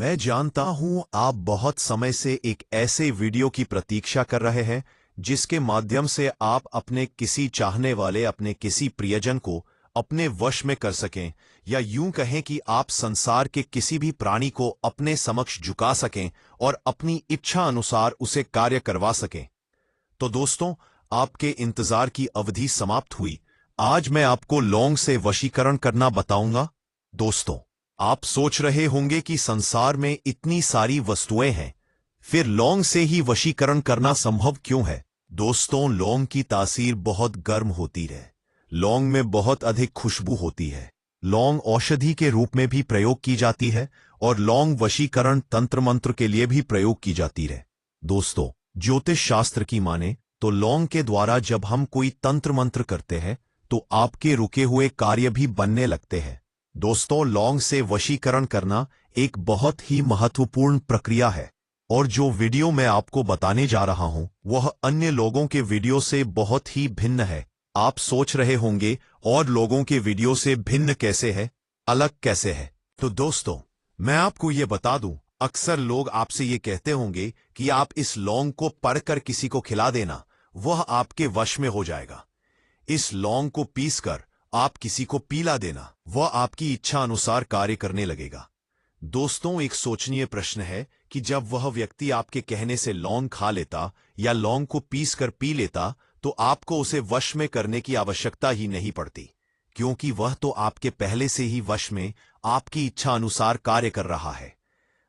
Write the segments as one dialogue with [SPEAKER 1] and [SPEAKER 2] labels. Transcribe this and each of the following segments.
[SPEAKER 1] मैं जानता हूं आप बहुत समय से एक ऐसे वीडियो की प्रतीक्षा कर रहे हैं जिसके माध्यम से आप अपने किसी चाहने वाले, अपने किसी प्रियजन को अपने वश में कर सकें, या यूं कहें कि आप संसार के किसी भी प्राणी को अपने समक्ष झुका सकें और अपनी इच्छा अनुसार उसे कार्य करवा सकें। तो दोस्तों, आपके इंतजार की अवधि समाप्त हुई। आज मैं आपको लौंग से वशीकरण करना बताऊंगा। दोस्तों, आप सोच रहे होंगे कि संसार में इतनी सारी वस्तुएं हैं, फिर लौंग से ही वशीकरण करना संभव क्यों है? दोस्तों, लौंग की तासीर बहुत गर्म होती है। लौंग में बहुत अधिक खुशबू होती है। लौंग औषधि के रूप में भी प्रयोग की जाती है और लौंग वशीकरण तंत्र मंत्र के लिए भी प्रयोग की जाती है। दोस्तों, ज्योतिष शास्त्र की माने तो लौंग के द्वारा जब हम कोई तंत्र मंत्र करते हैं तो आपके रुके हुए कार्य भी बनने लगते हैं। दोस्तों, लौंग से वशीकरण करना एक बहुत ही महत्वपूर्ण प्रक्रिया है, और जो वीडियो मैं आपको बताने जा रहा हूं वह अन्य लोगों के वीडियो से बहुत ही भिन्न है। आप सोच रहे होंगे, और लोगों के वीडियो से भिन्न कैसे है, अलग कैसे है? तो दोस्तों, मैं आपको ये बता दूं, अक्सर लोग आपसे ये कहते होंगे कि आप इस लौंग को पढ़कर किसी को खिला देना, वह आपके वश में हो जाएगा। इस लौंग को पीसकर आप किसी को पिला देना, वह आपकी इच्छा अनुसार कार्य करने लगेगा। दोस्तों, एक सोचनीय प्रश्न है कि जब वह व्यक्ति आपके कहने से लौंग खा लेता या लौंग को पीसकर पी लेता तो आपको उसे वश में करने की आवश्यकता ही नहीं पड़ती, क्योंकि वह तो आपके पहले से ही वश में आपकी इच्छा अनुसार कार्य कर रहा है।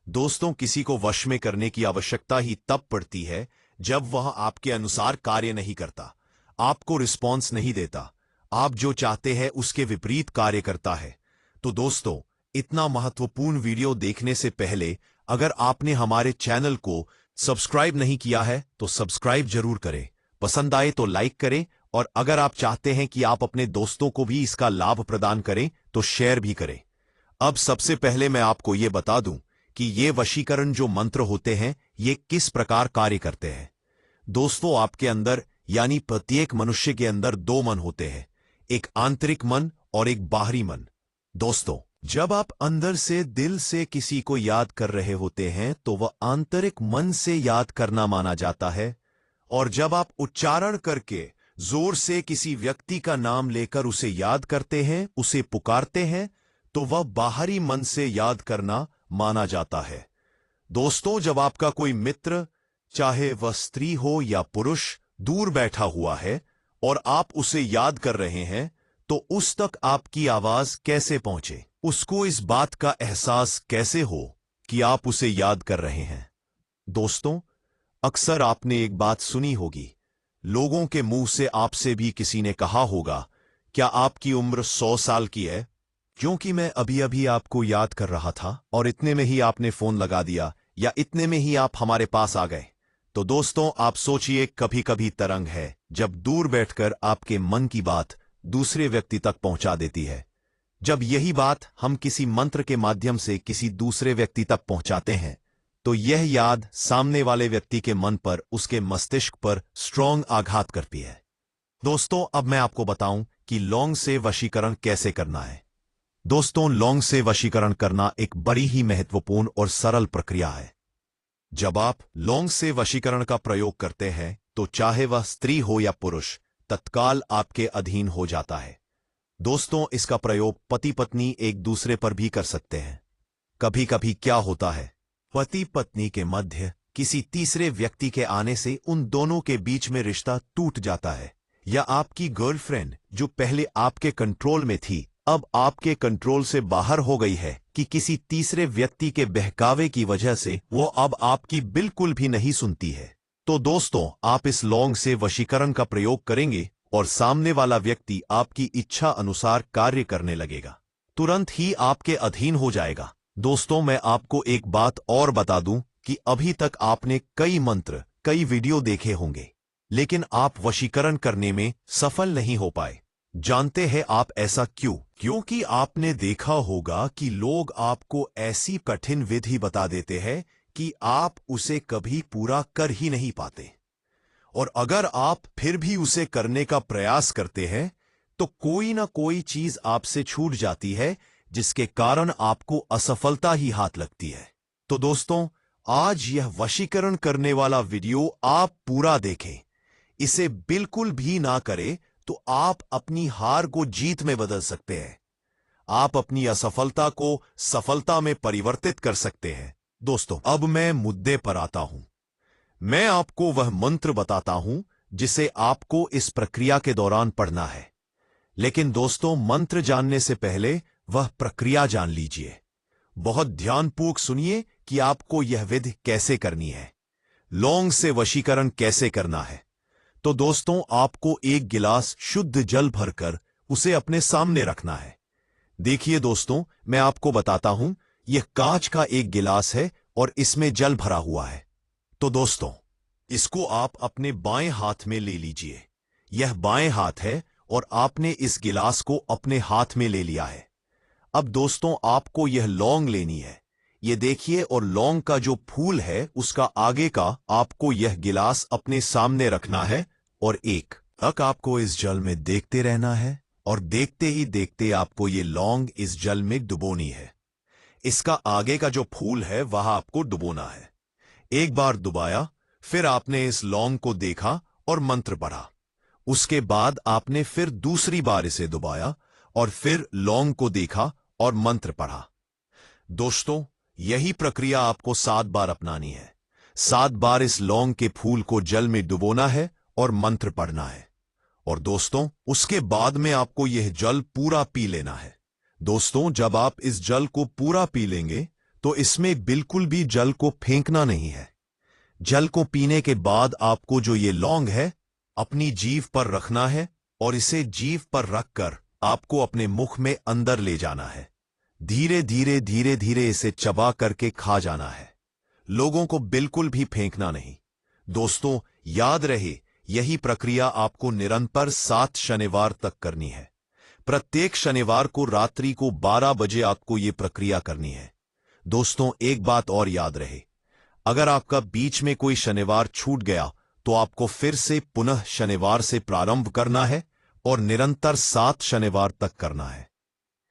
[SPEAKER 1] दोस्तों, किसी को वश में करने की आवश्यकता ही तब पड़ती है जब वह आपके अनुसार कार्य नहीं करता, आपको रिस्पॉन्स नहीं देता, आप जो चाहते हैं उसके विपरीत कार्य करता है। तो दोस्तों, इतना महत्वपूर्ण वीडियो देखने से पहले अगर आपने हमारे चैनल को सब्सक्राइब नहीं किया है तो सब्सक्राइब जरूर करें, पसंद आए तो लाइक करें, और अगर आप चाहते हैं कि आप अपने दोस्तों को भी इसका लाभ प्रदान करें तो शेयर भी करें। अब सबसे पहले मैं आपको ये बता दूं कि ये वशीकरण जो मंत्र होते हैं ये किस प्रकार कार्य करते हैं। दोस्तों, आपके अंदर यानी प्रत्येक मनुष्य के अंदर दो मन होते हैं, एक आंतरिक मन और एक बाहरी मन। दोस्तों, जब आप अंदर से दिल से किसी को याद कर रहे होते हैं तो वह आंतरिक मन से याद करना माना जाता है, और जब आप उच्चारण करके जोर से किसी व्यक्ति का नाम लेकर उसे याद करते हैं, उसे पुकारते हैं, तो वह बाहरी मन से याद करना माना जाता है। दोस्तों, जब आपका कोई मित्र, चाहे वह स्त्री हो या पुरुष, दूर बैठा हुआ है और आप उसे याद कर रहे हैं तो उस तक आपकी आवाज कैसे पहुंचे, उसको इस बात का एहसास कैसे हो कि आप उसे याद कर रहे हैं? दोस्तों, अक्सर आपने एक बात सुनी होगी, लोगों के मुंह से आपसे भी किसी ने कहा होगा, क्या आपकी उम्र 100 साल की है? क्योंकि मैं अभी अभी आपको याद कर रहा था और इतने में ही आपने फोन लगा दिया, या इतने में ही आप हमारे पास आ गए। तो दोस्तों, आप सोचिए, कभी कभी तरंग है जब दूर बैठकर आपके मन की बात दूसरे व्यक्ति तक पहुंचा देती है। जब यही बात हम किसी मंत्र के माध्यम से किसी दूसरे व्यक्ति तक पहुंचाते हैं तो यह याद सामने वाले व्यक्ति के मन पर, उसके मस्तिष्क पर स्ट्रॉन्ग आघात करती है। दोस्तों, अब मैं आपको बताऊं कि लौंग से वशीकरण कैसे करना है। दोस्तों, लौंग से वशीकरण करना एक बड़ी ही महत्वपूर्ण और सरल प्रक्रिया है। जब आप लौंग से वशीकरण का प्रयोग करते हैं तो चाहे वह स्त्री हो या पुरुष, तत्काल आपके अधीन हो जाता है। दोस्तों, इसका प्रयोग पति पत्नी एक दूसरे पर भी कर सकते हैं। कभी कभी क्या होता है, पति पत्नी के मध्य किसी तीसरे व्यक्ति के आने से उन दोनों के बीच में रिश्ता टूट जाता है, या आपकी गर्लफ्रेंड जो पहले आपके कंट्रोल में थी अब आपके कंट्रोल से बाहर हो गई है कि किसी तीसरे व्यक्ति के बहकावे की वजह से वो अब आपकी बिल्कुल भी नहीं सुनती है। तो दोस्तों, आप इस लौंग से वशीकरण का प्रयोग करेंगे और सामने वाला व्यक्ति आपकी इच्छा अनुसार कार्य करने लगेगा, तुरंत ही आपके अधीन हो जाएगा। दोस्तों, मैं आपको एक बात और बता दूं कि अभी तक आपने कई मंत्र, कई वीडियो देखे होंगे, लेकिन आप वशीकरण करने में सफल नहीं हो पाए। जानते हैं आप ऐसा क्यों? क्योंकि आपने देखा होगा कि लोग आपको ऐसी कठिन विधि बता देते हैं कि आप उसे कभी पूरा कर ही नहीं पाते, और अगर आप फिर भी उसे करने का प्रयास करते हैं तो कोई ना कोई चीज आपसे छूट जाती है जिसके कारण आपको असफलता ही हाथ लगती है। तो दोस्तों, आज यह वशीकरण करने वाला वीडियो आप पूरा देखें। इसे बिल्कुल भी ना करें तो आप अपनी हार को जीत में बदल सकते हैं। आप अपनी असफलता को सफलता में परिवर्तित कर सकते हैं। दोस्तों, अब मैं मुद्दे पर आता हूं। मैं आपको वह मंत्र बताता हूं जिसे आपको इस प्रक्रिया के दौरान पढ़ना है। लेकिन दोस्तों, मंत्र जानने से पहले वह प्रक्रिया जान लीजिए। बहुत ध्यानपूर्वक सुनिए कि आपको यह विधि कैसे करनी है। लौंग से वशीकरण कैसे करना है। तो दोस्तों, आपको एक गिलास शुद्ध जल भरकर उसे अपने सामने रखना है। देखिए दोस्तों, मैं आपको बताता हूं, यह कांच का एक गिलास है और इसमें जल भरा हुआ है। तो दोस्तों, इसको आप अपने बाएं हाथ में ले लीजिए। यह बाएं हाथ है और आपने इस गिलास को अपने हाथ में ले लिया है। अब दोस्तों, आपको यह लौंग लेनी है। ये देखिए, और लौंग का जो फूल है उसका आगे का आपको यह गिलास अपने सामने रखना है और एक तक आपको इस जल में देखते रहना है और देखते ही देखते आपको ये लौंग इस जल में डुबोनी है। इसका आगे का जो फूल है वह आपको डुबोना है। एक बार डुबाया, फिर आपने इस लौंग को देखा और मंत्र पढ़ा। उसके बाद आपने फिर दूसरी बार इसे डुबाया और फिर लौंग को देखा और मंत्र पढ़ा। दोस्तों, यही प्रक्रिया आपको 7 बार अपनानी है। 7 बार इस लौंग के फूल को जल में डुबोना है और मंत्र पढ़ना है। और दोस्तों, उसके बाद में आपको यह जल पूरा पी लेना है। दोस्तों, जब आप इस जल को पूरा पी लेंगे तो इसमें बिल्कुल भी जल को फेंकना नहीं है। जल को पीने के बाद आपको जो ये लौंग है अपनी जीभ पर रखना है और इसे जीभ पर रखकर आपको अपने मुख में अंदर ले जाना है। धीरे धीरे धीरे धीरे इसे चबा करके खा जाना है। लोगों को बिल्कुल भी फेंकना नहीं। दोस्तों, याद रहे, यही प्रक्रिया आपको निरंतर 7 शनिवार तक करनी है। प्रत्येक शनिवार को रात्रि को 12 बजे आपको ये प्रक्रिया करनी है। दोस्तों, एक बात और याद रहे, अगर आपका बीच में कोई शनिवार छूट गया तो आपको फिर से पुनः शनिवार से प्रारंभ करना है और निरंतर 7 शनिवार तक करना है।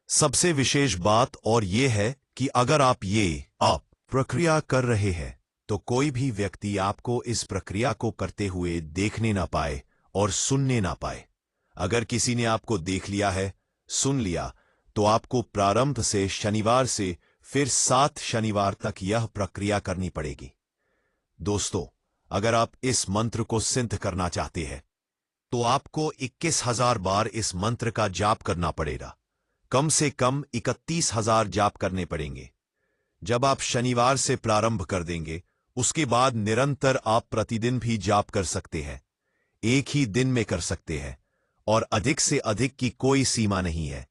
[SPEAKER 1] सबसे विशेष बात और यह है कि अगर आप प्रक्रिया कर रहे हैं तो कोई भी व्यक्ति आपको इस प्रक्रिया को करते हुए देखने ना पाए और सुनने ना पाए। अगर किसी ने आपको देख लिया है, सुन लिया, तो आपको प्रारंभ से शनिवार से फिर 7 शनिवार तक यह प्रक्रिया करनी पड़ेगी। दोस्तों, अगर आप इस मंत्र को सिद्ध करना चाहते हैं तो आपको 21,000 बार इस मंत्र का जाप करना पड़ेगा। कम से कम 31,000 जाप करने पड़ेंगे। जब आप शनिवार से प्रारंभ कर देंगे, उसके बाद निरंतर आप प्रतिदिन भी जाप कर सकते हैं। एक ही दिन में कर सकते हैं और अधिक से अधिक की कोई सीमा नहीं है।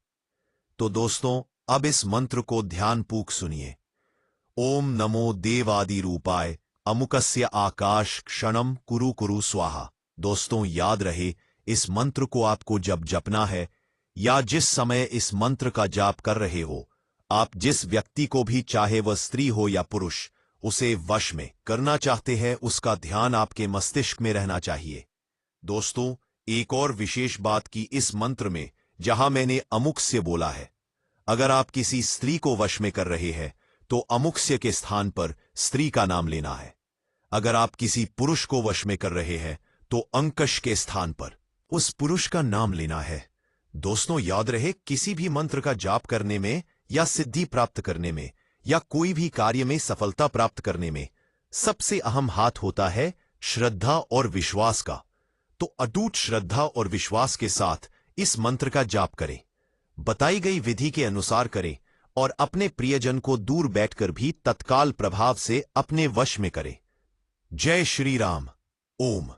[SPEAKER 1] तो दोस्तों, अब इस मंत्र को ध्यानपूर्वक सुनिए। ओम नमो देवादि रूपाय अमुकस्य आकाश क्षणम कुरु कुरु स्वाहा। दोस्तों, याद रहे, इस मंत्र को आपको जब जपना है या जिस समय इस मंत्र का जाप कर रहे हो, आप जिस व्यक्ति को भी, चाहे वह स्त्री हो या पुरुष, उसे वश में करना चाहते हैं, उसका ध्यान आपके मस्तिष्क में रहना चाहिए। दोस्तों, एक और विशेष बात की इस मंत्र में, जहां मैंने अमुक्स्य बोला है, अगर आप किसी स्त्री को वश में कर रहे हैं तो अमुक्स्य के स्थान पर स्त्री का नाम लेना है। अगर आप किसी पुरुष को वश में कर रहे हैं तो अंकश के स्थान पर उस पुरुष का नाम लेना है। दोस्तों, याद रहे, किसी भी मंत्र का जाप करने में या सिद्धि प्राप्त करने में या कोई भी कार्य में सफलता प्राप्त करने में सबसे अहम हाथ होता है श्रद्धा और विश्वास का। तो अटूट श्रद्धा और विश्वास के साथ इस मंत्र का जाप करें। बताई गई विधि के अनुसार करें और अपने प्रियजन को दूर बैठकर भी तत्काल प्रभाव से अपने वश में करें। जय श्री राम। ओम।